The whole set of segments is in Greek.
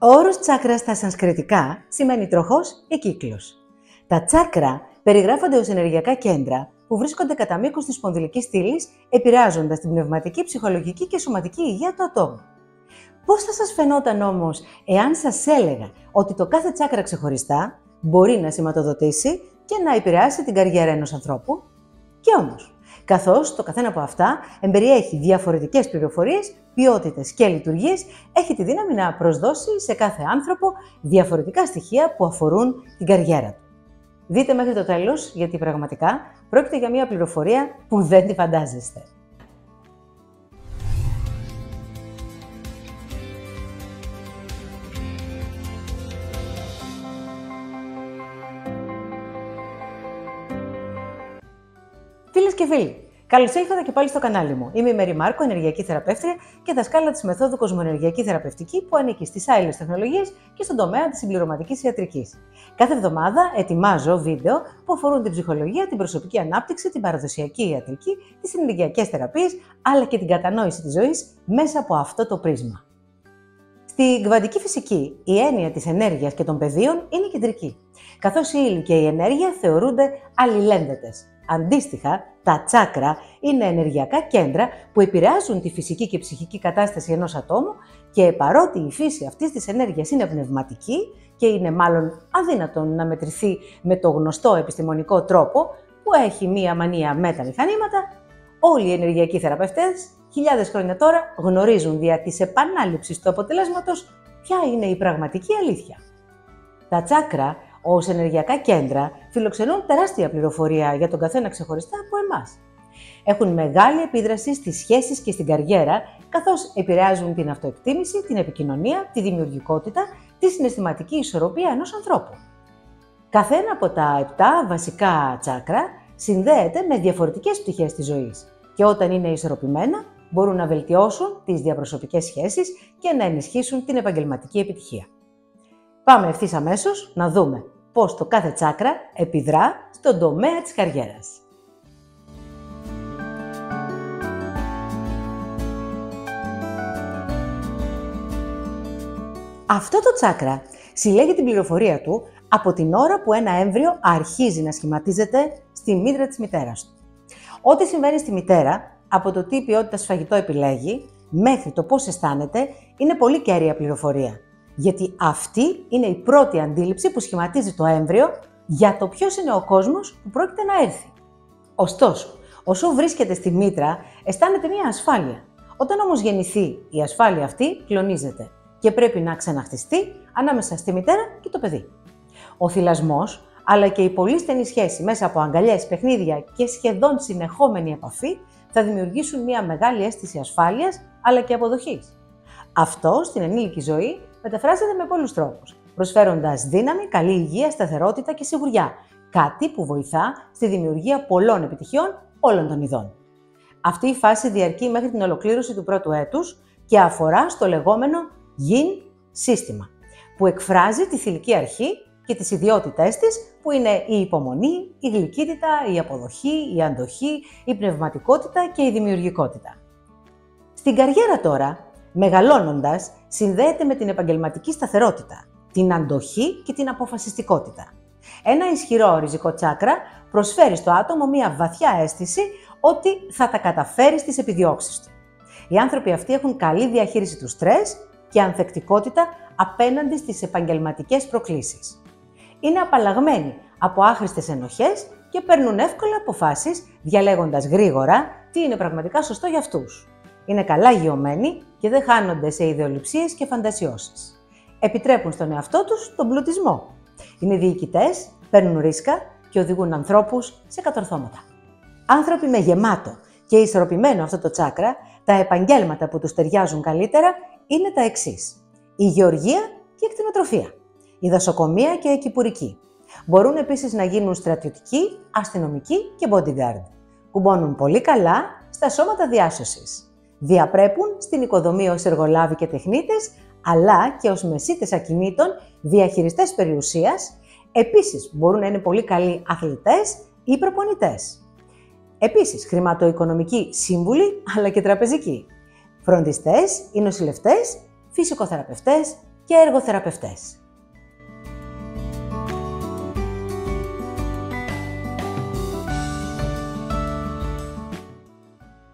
Ο όρος τσάκρα στα σανσκριτικά σημαίνει τροχός ή κύκλος. Τα τσάκρα περιγράφονται ως ενεργειακά κέντρα που βρίσκονται κατά μήκος της σπονδυλικής στήλης, επηρεάζοντας την πνευματική, ψυχολογική και σωματική υγεία του ατόμου. Πώς θα σας φαινόταν όμως εάν σας έλεγα ότι το κάθε τσάκρα ξεχωριστά μπορεί να σηματοδοτήσει και να επηρεάσει την καριέρα ενός ανθρώπου? Και όμως, καθώς το καθένα από αυτά εμπεριέχει διαφορετικές πληροφορίες, ποιότητες και λειτουργίες, έχει τη δύναμη να προσδώσει σε κάθε άνθρωπο διαφορετικά στοιχεία που αφορούν την καριέρα του. Δείτε μέχρι το τέλος, γιατί πραγματικά πρόκειται για μια πληροφορία που δεν τη φαντάζεστε. Φίλες και φίλοι, καλώς ήρθατε και πάλι στο κανάλι μου. Είμαι η Μέρη Μάρκο, ενεργειακή θεραπεύτρια και δασκάλα της μεθόδου Κοσμοενεργειακή Θεραπευτική που ανήκει στις άειλες τεχνολογίες και στον τομέα της συμπληρωματικής ιατρικής. Κάθε εβδομάδα ετοιμάζω βίντεο που αφορούν την ψυχολογία, την προσωπική ανάπτυξη, την παραδοσιακή ιατρική, τις ενεργειακές θεραπείες αλλά και την κατανόηση της ζωής μέσα από αυτό το πρίσμα. Στην κβαντική φυσική, η έννοια της ενέργειας και των πεδίων είναι κεντρική, καθώς η ύλη και η ενέργεια θεωρούνται αλληλένδετες. Αντίστοιχα, τα τσάκρα είναι ενεργειακά κέντρα που επηρεάζουν τη φυσική και ψυχική κατάσταση ενός ατόμου και παρότι η φύση αυτής της ενέργειας είναι πνευματική και είναι μάλλον αδύνατον να μετρηθεί με το γνωστό επιστημονικό τρόπο που έχει μία μανία με τα μηχανήματα, όλοι οι ενεργειακοί θεραπευτές χιλιάδες χρόνια τώρα γνωρίζουν δια της επανάληψης του αποτελέσματος ποια είναι η πραγματική αλήθεια. Τα τσάκρα ως ενεργειακά κέντρα φιλοξενούν τεράστια πληροφορία για τον καθένα ξεχωριστά από εμάς. Έχουν μεγάλη επίδραση στις σχέσεις και στην καριέρα, καθώς επηρεάζουν την αυτοεκτίμηση, την επικοινωνία, τη δημιουργικότητα, τη συναισθηματική ισορροπία ενός ανθρώπου. Καθένα από τα 7 βασικά τσάκρα συνδέεται με διαφορετικές πτυχές της ζωής και όταν είναι ισορροπημένα μπορούν να βελτιώσουν τις διαπροσωπικές σχέσεις και να ενισχύσουν την επαγγελματική επιτυχία. Πάμε ευθύς αμέσως να δούμε πώς το κάθε τσάκρα επιδρά στον τομέα της καριέρας. Αυτό το τσάκρα συλλέγει την πληροφορία του από την ώρα που ένα έμβριο αρχίζει να σχηματίζεται στη μήτρα της μητέρας του. Ό,τι συμβαίνει στη μητέρα, από το τι ποιότητας φαγητό επιλέγει, μέχρι το πώς αισθάνεται, είναι πολύ κέρια πληροφορία. Γιατί αυτή είναι η πρώτη αντίληψη που σχηματίζει το έμβριο για το ποιος είναι ο κόσμος που πρόκειται να έρθει. Ωστόσο, όσο βρίσκεται στη μήτρα, αισθάνεται μια ασφάλεια. Όταν όμως γεννηθεί, η ασφάλεια αυτή κλονίζεται και πρέπει να ξαναχτιστεί ανάμεσα στη μητέρα και το παιδί. Ο θυλασμός, αλλά και η πολύ στενή σχέση μέσα από αγκαλιές, παιχνίδια και σχεδόν συνεχόμενη επαφή θα δημιουργήσουν μια μεγάλη αίσθηση ασφάλειας αλλά και αποδοχής. Αυτό στην ενήλικη ζωή μεταφράζεται με πολλούς τρόπους, προσφέροντας δύναμη, καλή υγεία, σταθερότητα και σιγουριά, κάτι που βοηθά στη δημιουργία πολλών επιτυχιών όλων των ειδών. Αυτή η φάση διαρκεί μέχρι την ολοκλήρωση του πρώτου έτους και αφορά στο λεγόμενο Yin σύστημα, που εκφράζει τη θηλυκή αρχή και τις ιδιότητές της, που είναι η υπομονή, η γλυκύτητα, η αποδοχή, η αντοχή, η πνευματικότητα και η δημιουργικότητα. Στην καριέρα τώρα, μεγαλώνοντας, συνδέεται με την επαγγελματική σταθερότητα, την αντοχή και την αποφασιστικότητα. Ένα ισχυρό ριζικό τσάκρα προσφέρει στο άτομο μια βαθιά αίσθηση ότι θα τα καταφέρει στις επιδιώξεις του. Οι άνθρωποι αυτοί έχουν καλή διαχείριση του στρες και ανθεκτικότητα απέναντι στις επαγγελματικές προκλήσεις. Είναι απαλλαγμένοι από άχρηστες ενοχές και παίρνουν εύκολα αποφάσεις, διαλέγοντας γρήγορα τι είναι πραγματικά σωστό για αυτούς. Είναι καλά γειωμένοι και δεν χάνονται σε ιδεολειψίες και φαντασιώσεις. Επιτρέπουν στον εαυτό τους τον πλουτισμό. Είναι διοικητές, παίρνουν ρίσκα και οδηγούν ανθρώπους σε κατορθώματα. Άνθρωποι με γεμάτο και ισορροπημένο αυτό το τσάκρα, τα επαγγέλματα που τους ταιριάζουν καλύτερα είναι τα εξής: η γεωργία και η κτηνοτροφία, η δασοκομεία και η κυπουρική. Μπορούν επίσης να γίνουν στρατιωτικοί, αστυνομικοί και bodyguard. Κουμπώνουν πολύ καλά στα σώματα διάσωσης. Διαπρέπουν στην οικοδομή ως εργολάβοι και τεχνίτες, αλλά και ως μεσίτες ακινήτων, διαχειριστές περιουσίας. Επίσης, μπορούν να είναι πολύ καλοί αθλητές ή προπονητές. Επίσης, χρηματοοικονομικοί σύμβουλοι, αλλά και τραπεζικοί. Φροντιστές ή νοσηλευτές, φυσικοθεραπευτές, και εργοθεραπευτές.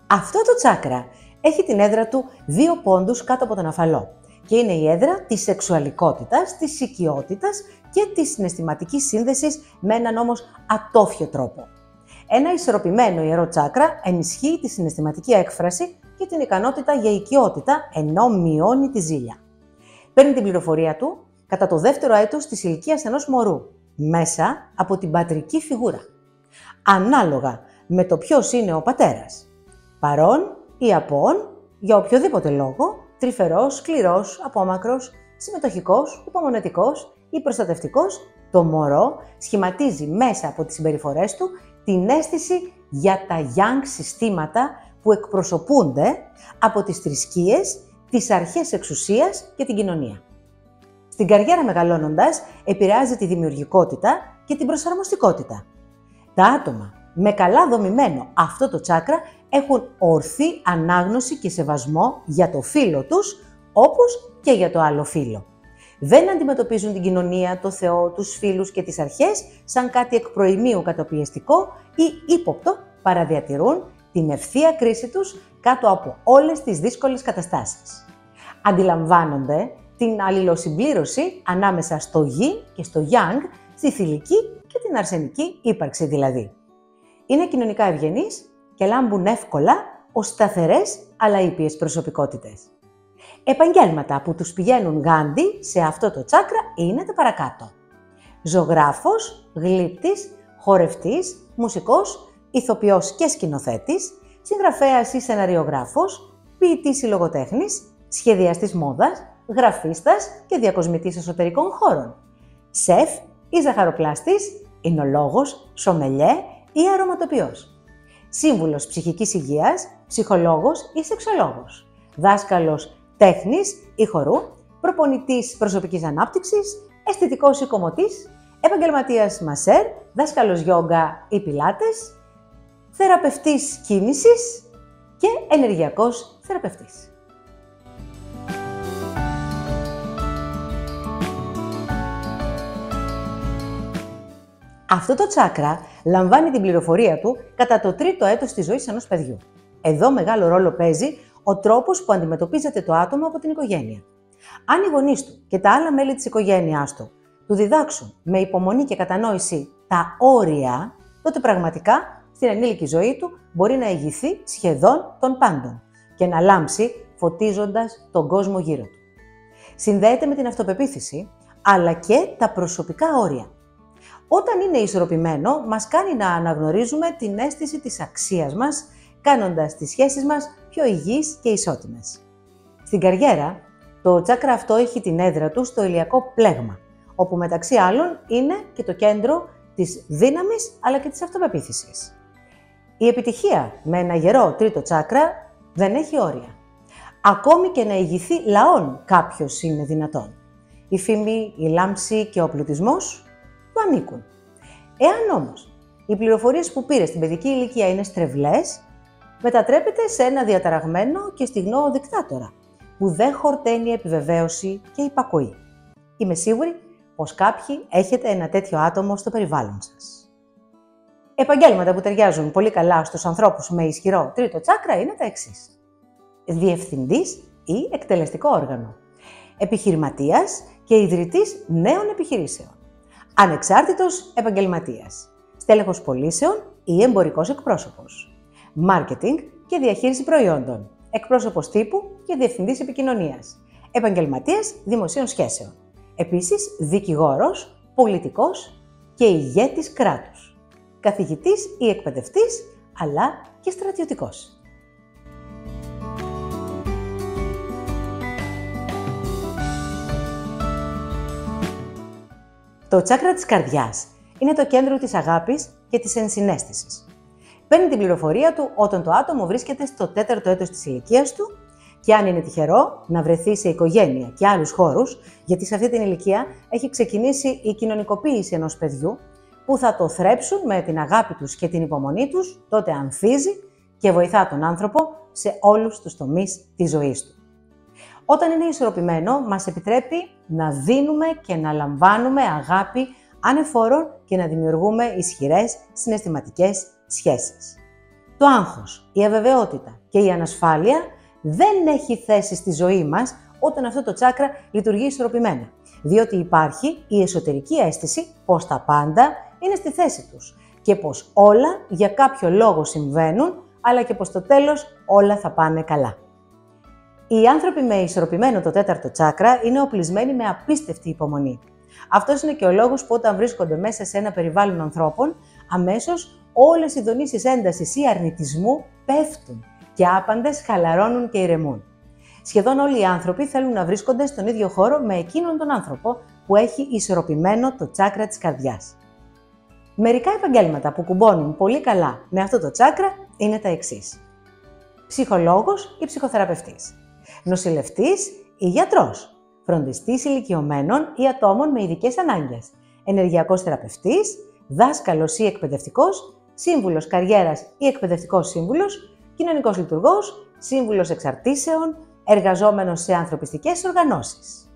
Αυτό το τσάκρα έχει την έδρα του 2 πόντους κάτω από τον αφαλό και είναι η έδρα της σεξουαλικότητας, της οικειότητας και της συναισθηματικής σύνδεσης με έναν όμως ατόφιο τρόπο. Ένα ισορροπημένο ιερό τσάκρα ενισχύει τη συναισθηματική έκφραση και την ικανότητα για οικειότητα, ενώ μειώνει τη ζήλια. Παίρνει την πληροφορία του κατά το 2ο έτος της ηλικίας ενός μωρού, μέσα από την πατρική φιγούρα, ανάλογα με το ποιος είναι ο πατέρας. Παρών ή απόν, για οποιοδήποτε λόγο, τρυφερός, σκληρός, απόμακρος, συμμετοχικός, υπομονετικός ή προστατευτικός, το μωρό σχηματίζει μέσα από τις συμπεριφορές του την αίσθηση για τα yang συστήματα που εκπροσωπούνται από τις θρησκείες, τις αρχές εξουσίας και την κοινωνία. Στην καριέρα μεγαλώνοντας, επηρεάζει τη δημιουργικότητα και την προσαρμοστικότητα. Τα άτομα με καλά δομημένο αυτό το τσάκρα έχουν ορθή ανάγνωση και σεβασμό για το φύλο τους, όπως και για το άλλο φύλο. Δεν αντιμετωπίζουν την κοινωνία, το Θεό, τους φίλους και τις αρχές σαν κάτι εκ προημίου καταπιεστικό ή ύποπτο, παραδιατηρούν την ευθεία κρίση τους κάτω από όλες τις δύσκολες καταστάσεις. Αντιλαμβάνονται την αλληλοσυμπλήρωση ανάμεσα στο Yin και στο Yang, στη θηλυκή και την αρσενική ύπαρξη δηλαδή. Είναι κοινωνικά ευγενείς και λάμπουν εύκολα ως σταθερές αλλά ήπιες προσωπικότητες. Επαγγέλματα που τους πηγαίνουν γάντι σε αυτό το τσάκρα είναι τα παρακάτω. Ζωγράφος, γλύπτης, χορευτής, μουσικός, ηθοποιός και σκηνοθέτης, συγγραφέας ή σεναριογράφος, ποιητής ή λογοτέχνης, σχεδιαστής μόδας, γραφίστας και διακοσμητής εσωτερικών χώρων, σεφ ή ζαχαροπλάστης, εινολόγος, σομελιέ ή αρωματοποιός, σύμβουλος ψυχικής υγείας, ψυχολόγος ή σεξολόγος, δάσκαλος τέχνης ή χορού, προπονητής προσωπικής ανάπτυξης, αισθητικός ή κομμωτής, επαγγελματίας μασέρ, δάσκαλος γιόγκα ή πιλάτες, θεραπευτής κίνησης και ενεργειακός θεραπευτής. Αυτό το τσάκρα λαμβάνει την πληροφορία του κατά το 3ο έτος της ζωής ενός παιδιού. Εδώ μεγάλο ρόλο παίζει ο τρόπος που αντιμετωπίζεται το άτομο από την οικογένεια. Αν οι γονείς του και τα άλλα μέλη της οικογένειάς του του διδάξουν με υπομονή και κατανόηση τα όρια, τότε πραγματικά στην ενήλικη ζωή του μπορεί να ηγηθεί σχεδόν των πάντων και να λάμψει φωτίζοντας τον κόσμο γύρω του. Συνδέεται με την αυτοπεποίθηση, αλλά και τα προσωπικά όρια. Όταν είναι ισορροπημένο, μας κάνει να αναγνωρίζουμε την αίσθηση της αξίας μας, κάνοντας τις σχέσεις μας πιο υγιείς και ισότιμες. Στην καριέρα, το τσάκρα αυτό έχει την έδρα του στο ηλιακό πλέγμα, όπου μεταξύ άλλων είναι και το κέντρο της δύναμης αλλά και της αυτοπεποίθησης. Η επιτυχία με ένα γερό τρίτο τσάκρα δεν έχει όρια. Ακόμη και να ηγηθεί λαών κάποιος είναι δυνατόν. Η φήμη, η λάμψη και ο πλουτισμός του ανήκουν. Εάν όμως οι πληροφορίες που πήρε στην παιδική ηλικία είναι στρεβλές, μετατρέπεται σε ένα διαταραγμένο και στιγνό δικτάτορα, που δεν χορταίνει επιβεβαίωση και υπακοή. Είμαι σίγουρη πως κάποιοι έχετε ένα τέτοιο άτομο στο περιβάλλον σας. Επαγγέλματα που ταιριάζουν πολύ καλά στους ανθρώπους με ισχυρό τρίτο τσάκρα είναι τα εξής. Διευθυντής ή εκτελεστικό όργανο. Επιχειρηματίας και ιδρυτής νέων επιχειρήσεων. Ανεξάρτητος επαγγελματίας. Στέλεχος πωλήσεων ή εμπορικός εκπρόσωπος. Μάρκετινγκ και διαχείριση προϊόντων. Εκπρόσωπος τύπου και διευθυντής επικοινωνίας. Επαγγελματίας δημοσίων σχέσεων. Επίσης, δικηγόρος, πολιτικός και ηγέτης κράτους. Καθηγητής ή εκπαιδευτής, αλλά και στρατιωτικός. Το τσάκρα της καρδιάς είναι το κέντρο της αγάπης και της ενσυναίσθησης. Παίρνει την πληροφορία του όταν το άτομο βρίσκεται στο 4ο έτος της ηλικίας του και αν είναι τυχερό να βρεθεί σε οικογένεια και άλλους χώρους, γιατί σε αυτή την ηλικία έχει ξεκινήσει η κοινωνικοποίηση ενός παιδιού που θα το θρέψουν με την αγάπη τους και την υπομονή τους, τότε ανθίζει και βοηθά τον άνθρωπο σε όλους τους τομείς της ζωής του. Όταν είναι ισορροπημένο, μας επιτρέπει να δίνουμε και να λαμβάνουμε αγάπη ανεφόρον και να δημιουργούμε ισχυρές συναισθηματικές σχέσεις. Το άγχος, η αβεβαιότητα και η ανασφάλεια δεν έχει θέση στη ζωή μας όταν αυτό το τσάκρα λειτουργεί ισορροπημένα, διότι υπάρχει η εσωτερική αίσθηση πως τα πάντα είναι στη θέση τους και πως όλα για κάποιο λόγο συμβαίνουν, αλλά και πως στο τέλος όλα θα πάνε καλά. Οι άνθρωποι με ισορροπημένο το τέταρτο τσάκρα είναι οπλισμένοι με απίστευτη υπομονή. Αυτός είναι και ο λόγος που όταν βρίσκονται μέσα σε ένα περιβάλλον ανθρώπων, αμέσως όλες οι δονήσεις έντασης ή αρνητισμού πέφτουν και άπαντες χαλαρώνουν και ηρεμούν. Σχεδόν όλοι οι άνθρωποι θέλουν να βρίσκονται στον ίδιο χώρο με εκείνον τον άνθρωπο που έχει ισορροπημένο το τσάκρα της καρδιάς. Μερικά επαγγέλματα που κουμπώνουν πολύ καλά με αυτό το τσάκρα είναι τα εξής: ψυχολόγος ή ψυχοθεραπευτής, νοσηλευτής ή γιατρός, φροντιστής ηλικιωμένων ή ατόμων με ειδικές ανάγκες, ενεργειακός θεραπευτής, δάσκαλος ή εκπαιδευτικός, σύμβουλος καριέρας ή εκπαιδευτικός σύμβουλος, κοινωνικός λειτουργός, σύμβουλος εξαρτήσεων, εργαζόμενος σε ανθρωπιστικές οργανώσεις.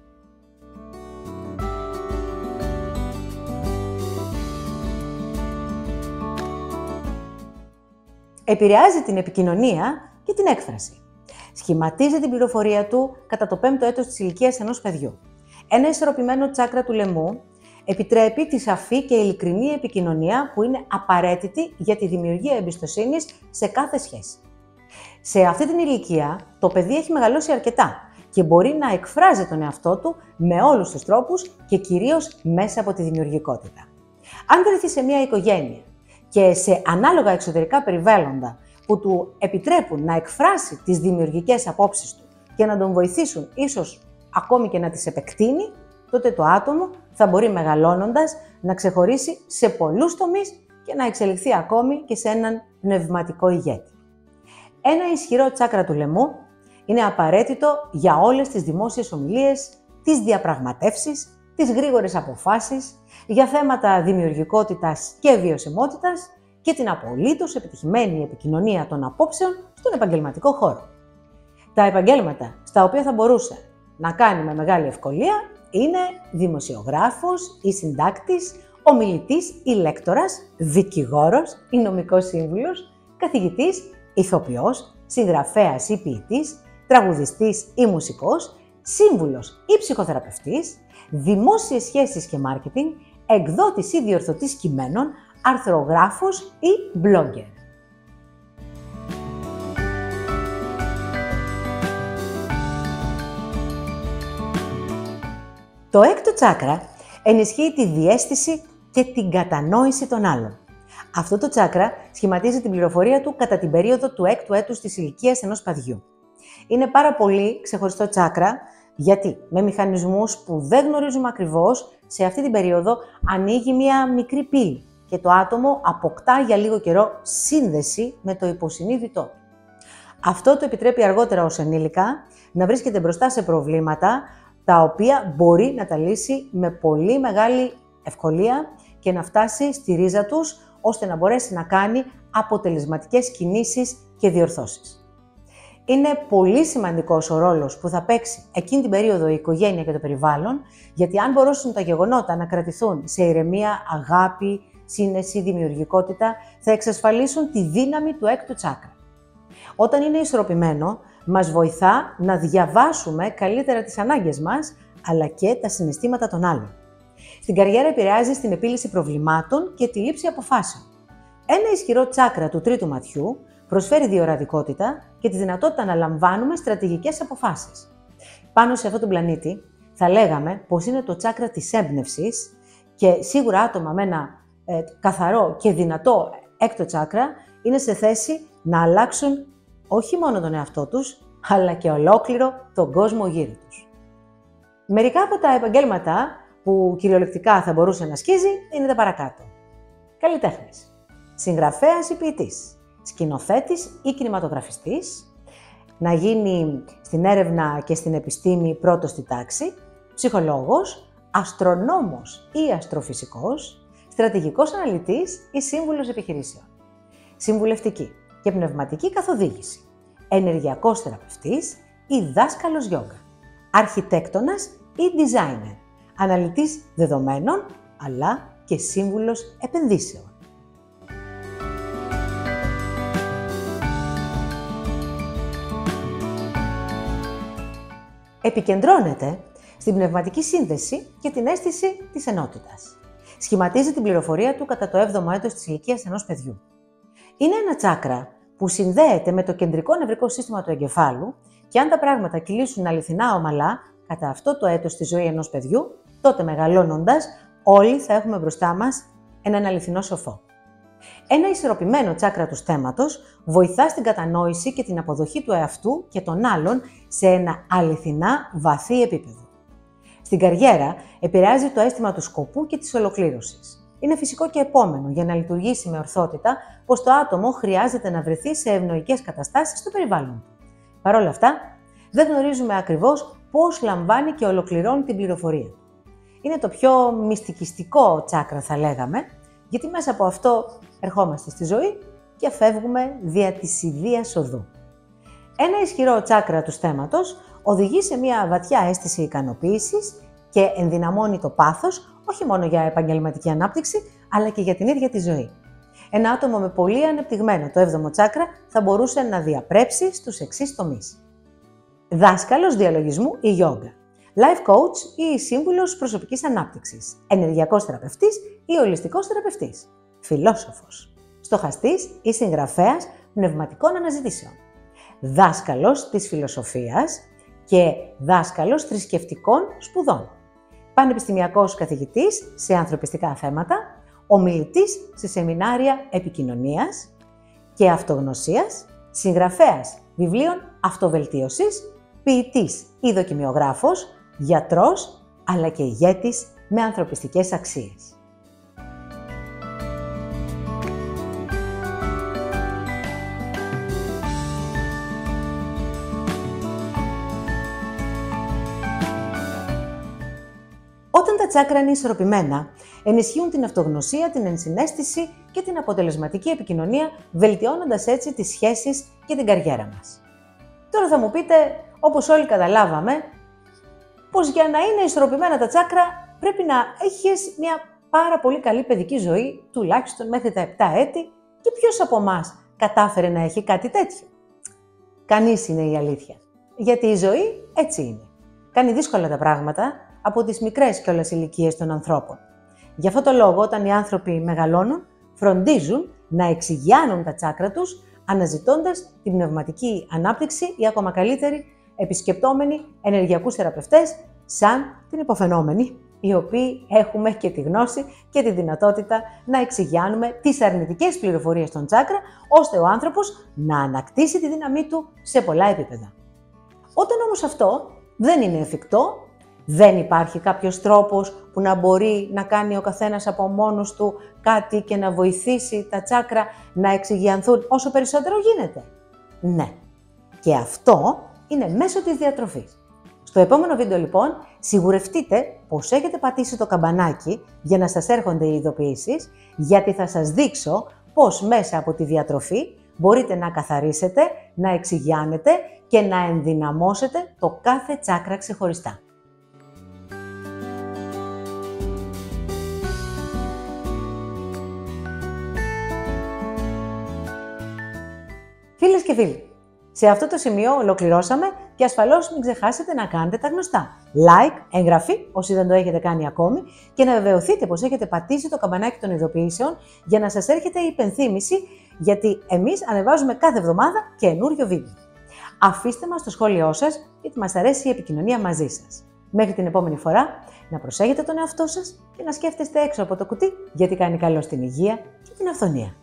Επηρεάζει την επικοινωνία και την έκφραση. Σχηματίζει την πληροφορία του κατά το 5ο έτος της ηλικίας ενός παιδιού. Ένα ισορροπημένο τσάκρα του λαιμού επιτρέπει τη σαφή και ειλικρινή επικοινωνία που είναι απαραίτητη για τη δημιουργία εμπιστοσύνης σε κάθε σχέση. Σε αυτή την ηλικία το παιδί έχει μεγαλώσει αρκετά και μπορεί να εκφράζει τον εαυτό του με όλους τους τρόπους και κυρίως μέσα από τη δημιουργικότητα. Αν βρεθεί σε μια οικογένεια και σε ανάλογα εξωτερικά περιβάλλοντα που του επιτρέπουν να εκφράσει τις δημιουργικές απόψεις του και να τον βοηθήσουν ίσως ακόμη και να τις επεκτείνει, τότε το άτομο θα μπορεί μεγαλώνοντας να ξεχωρίσει σε πολλούς τομείς και να εξελιχθεί ακόμη και σε έναν πνευματικό ηγέτη. Ένα ισχυρό τσάκρα του λαιμού είναι απαραίτητο για όλες τις δημόσιες ομιλίες, τις διαπραγματεύσεις, τις γρήγορες αποφάσεις, για θέματα δημιουργικότητας και βιωσιμότητας και την απολύτως επιτυχημένη επικοινωνία των απόψεων στον επαγγελματικό χώρο. Τα επαγγέλματα στα οποία θα μπορούσε να κάνει με μεγάλη ευκολία είναι δημοσιογράφος ή συντάκτης, ομιλητής ή λέκτορας, δικηγόρος ή νομικός σύμβουλος, καθηγητής, ηθοποιός, συγγραφέας ή ποιητής, τραγουδιστής ή μουσικός, σύμβουλος ή ψυχοθεραπευτής, δημόσιες σχέσεις και μάρκετινγκ, εκδότης ή διορθωτής κειμένων, αρθρογράφος ή blogger. Το έκτο τσάκρα ενισχύει τη διαίσθηση και την κατανόηση των άλλων. Αυτό το τσάκρα σχηματίζει την πληροφορία του κατά την περίοδο του έκτου έτους της ηλικίας ενός παιδιού. Είναι πάρα πολύ ξεχωριστό τσάκρα, γιατί με μηχανισμούς που δεν γνωρίζουμε ακριβώς, σε αυτή την περίοδο ανοίγει μία μικρή πύλη και το άτομο αποκτά για λίγο καιρό σύνδεση με το υποσυνείδητό. Αυτό το επιτρέπει αργότερα ως ενήλικα να βρίσκεται μπροστά σε προβλήματα τα οποία μπορεί να τα λύσει με πολύ μεγάλη ευκολία και να φτάσει στη ρίζα τους, ώστε να μπορέσει να κάνει αποτελεσματικές κινήσεις και διορθώσεις. Είναι πολύ σημαντικός ο ρόλος που θα παίξει εκείνη την περίοδο η οικογένεια και το περιβάλλον, γιατί αν μπορούσαν τα γεγονότα να κρατηθούν σε ηρεμία, αγάπη, σύνεση, δημιουργικότητα, θα εξασφαλίσουν τη δύναμη του έκτου τσάκρα. Όταν είναι ισορροπημένο, μας βοηθά να διαβάσουμε καλύτερα τις ανάγκες μας, αλλά και τα συναισθήματα των άλλων. Στην καριέρα επηρεάζει στην επίλυση προβλημάτων και τη λήψη αποφάσεων. Ένα ισχυρό τσάκρα του τρίτου ματιού προσφέρει διορατικότητα και τη δυνατότητα να λαμβάνουμε στρατηγικές αποφάσεις. Πάνω σε αυτόν τον πλανήτη θα λέγαμε πως είναι το τσάκρα της έμπνευσης και σίγουρα άτομα με ένα καθαρό και δυνατό έκτο τσάκρα είναι σε θέση να αλλάξουν όχι μόνο τον εαυτό τους, αλλά και ολόκληρο τον κόσμο γύρω τους. Μερικά από τα επαγγέλματα που κυριολεκτικά θα μπορούσε να ασκήσει είναι τα παρακάτω. Καλλιτέχνης, συγγραφέας ή ποιητής, σκηνοθέτης ή κινηματογραφιστής, να γίνει στην έρευνα και στην επιστήμη πρώτος στη τάξη, ψυχολόγος, αστρονόμος ή αστροφυσικός, στρατηγικός αναλυτής ή σύμβουλος επιχειρήσεων, συμβουλευτική και πνευματική καθοδήγηση, ενεργειακός θεραπευτής ή δάσκαλος γιόγκα. αρχιτέκτονας ή designer, αναλυτής δεδομένων, αλλά και σύμβουλος επενδύσεων. Επικεντρώνεται στην πνευματική σύνδεση και την αίσθηση της ενότητας. Σχηματίζει την πληροφορία του κατά το 7ο έτος της ηλικίας ενός παιδιού. Είναι ένα τσάκρα που συνδέεται με το κεντρικό νευρικό σύστημα του εγκεφάλου και αν τα πράγματα κυλήσουν αληθινά ομαλά κατά αυτό το έτος στη ζωή ενός παιδιού, τότε μεγαλώνοντας όλοι θα έχουμε μπροστά μας έναν αληθινό σοφό. Ένα ισορροπημένο τσάκρα του στέμματος βοηθά στην κατανόηση και την αποδοχή του εαυτού και των άλλων σε ένα αληθινά βαθύ επίπεδο. Στην καριέρα επηρεάζει το αίσθημα του σκοπού και της ολοκλήρωσης. Είναι φυσικό και επόμενο για να λειτουργήσει με ορθότητα πως το άτομο χρειάζεται να βρεθεί σε ευνοϊκές καταστάσεις στο περιβάλλον του. Παρ' όλα αυτά, δεν γνωρίζουμε ακριβώς πώς λαμβάνει και ολοκληρώνει την πληροφορία. Είναι το πιο μυστικιστικό τσάκρα, θα λέγαμε, γιατί μέσα από αυτό ερχόμαστε στη ζωή και φεύγουμε δια της ιδείας οδού. Ένα ισχυρό τσάκρα του στέμματος οδηγεί σε μια βαθιά αίσθηση ικανοποίησης και ενδυναμώνει το πάθος, όχι μόνο για επαγγελματική ανάπτυξη, αλλά και για την ίδια τη ζωή. Ένα άτομο με πολύ ανεπτυγμένο το 7ο τσάκρα θα μπορούσε να διαπρέψει στους εξής τομείς. Δάσκαλος διαλογισμού ή γιόγκα, life coach ή σύμβουλος προσωπικής ανάπτυξης, ενεργειακός θεραπευτής ή ολιστικός θεραπευτής, φιλόσοφος, στοχαστής ή συγγραφέας πνευματικών αναζητήσεων, δάσκαλος της φιλοσοφίας και δάσκαλος θρησκευτικών σπουδών, πανεπιστημιακός καθηγητής σε ανθρωπιστικά θέματα, ομιλητής σε σεμινάρια επικοινωνίας και αυτογνωσίας, συγγραφέας βιβλίων αυτοβελτίωσης, ποιητής ή δοκιμιογράφος, γιατρός, αλλά και ηγέτης με ανθρωπιστικές αξίες. Όταν τα τσάκρα είναι ισορροπημένα, ενισχύουν την αυτογνωσία, την ενσυναίσθηση και την αποτελεσματική επικοινωνία, βελτιώνοντας έτσι τις σχέσεις και την καριέρα μας. Τώρα θα μου πείτε, όπως όλοι καταλάβαμε, πως για να είναι ισορροπημένα τα τσάκρα πρέπει να έχεις μια πάρα πολύ καλή παιδική ζωή, τουλάχιστον μέχρι τα 7 έτη, και ποιος από εμάς κατάφερε να έχει κάτι τέτοιο? Κανείς, είναι η αλήθεια. Γιατί η ζωή έτσι είναι. Κάνει δύσκολα τα πράγματα από τις μικρές κιόλας ηλικίες των ανθρώπων. Γι' αυτό το λόγο, όταν οι άνθρωποι μεγαλώνουν, φροντίζουν να εξηγιάνουν τα τσάκρα τους, αναζητώντας την πνευματική ανάπτυξη ή ακόμα καλύτερη, επισκεπτόμενοι ενεργειακούς θεραπευτές, σαν την υποφαινόμενη, οι οποίοι έχουμε και τη γνώση και τη δυνατότητα να εξηγιάνουμε τις αρνητικές πληροφορίες των τσάκρα, ώστε ο άνθρωπος να ανακτήσει τη δύναμή του σε πολλά επίπεδα. Όταν όμως αυτό δεν είναι εφικτό, δεν υπάρχει κάποιος τρόπος που να μπορεί να κάνει ο καθένας από μόνος του κάτι και να βοηθήσει τα τσάκρα να εξηγιανθούν όσο περισσότερο γίνεται? Ναι. Και αυτό είναι μέσω της διατροφής. Στο επόμενο βίντεο λοιπόν, σιγουρευτείτε πως έχετε πατήσει το καμπανάκι για να σας έρχονται οι ειδοποιήσεις, γιατί θα σας δείξω πως μέσα από τη διατροφή μπορείτε να καθαρίσετε, να εξηγιάνετε και να ενδυναμώσετε το κάθε τσάκρα ξεχωριστά. Φίλες και φίλοι, σε αυτό το σημείο ολοκληρώσαμε και ασφαλώς μην ξεχάσετε να κάνετε τα γνωστά. Like, εγγραφή όσοι δεν το έχετε κάνει ακόμη και να βεβαιωθείτε πως έχετε πατήσει το καμπανάκι των ειδοποιήσεων για να σας έρχεται η υπενθύμηση, γιατί εμείς ανεβάζουμε κάθε εβδομάδα καινούριο βίντεο. Αφήστε μας το σχόλιο σας, γιατί μας αρέσει η επικοινωνία μαζί σας. Μέχρι την επόμενη φορά, να προσέχετε τον εαυτό σας και να σκέφτεστε έξω από το κουτί, γιατί κάνει καλό στην υγεία και την αυθονία.